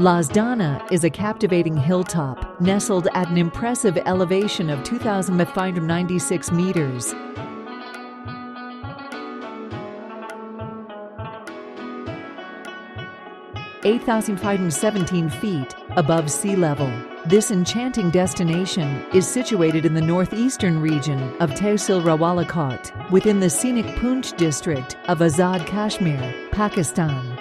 Lasdana is a captivating hilltop nestled at an impressive elevation of 2,596 meters. (8,517 feet) above sea level. This enchanting destination is situated in the northeastern region of Tehsil Rawalakot, within the scenic Poonch district of Azad, Kashmir, Pakistan.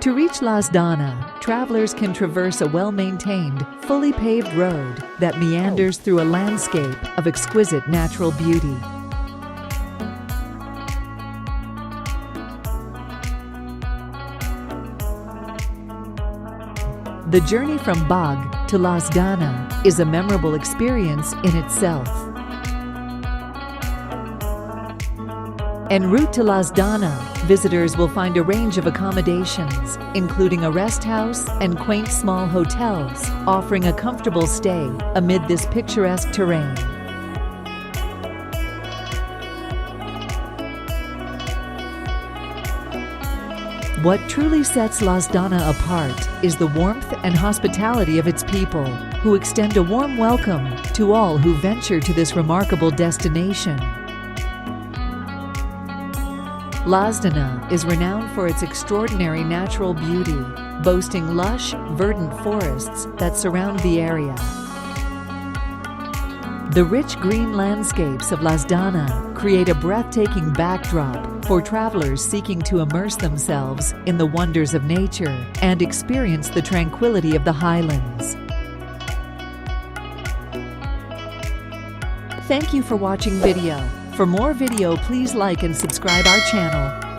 To reach Lasdana, travelers can traverse a well-maintained, fully paved road that meanders through a landscape of exquisite natural beauty. The journey from Bagh to Lasdana is a memorable experience in itself. En route to Lasdana, visitors will find a range of accommodations, including a rest house and quaint small hotels, offering a comfortable stay amid this picturesque terrain. What truly sets Lasdana apart is the warmth and hospitality of its people, who extend a warm welcome to all who venture to this remarkable destination. Lasdana is renowned for its extraordinary natural beauty, boasting lush, verdant forests that surround the area. The rich green landscapes of Lasdana create a breathtaking backdrop for travelers seeking to immerse themselves in the wonders of nature and experience the tranquility of the highlands. Thank you for watching video. For more video, please like and subscribe our channel.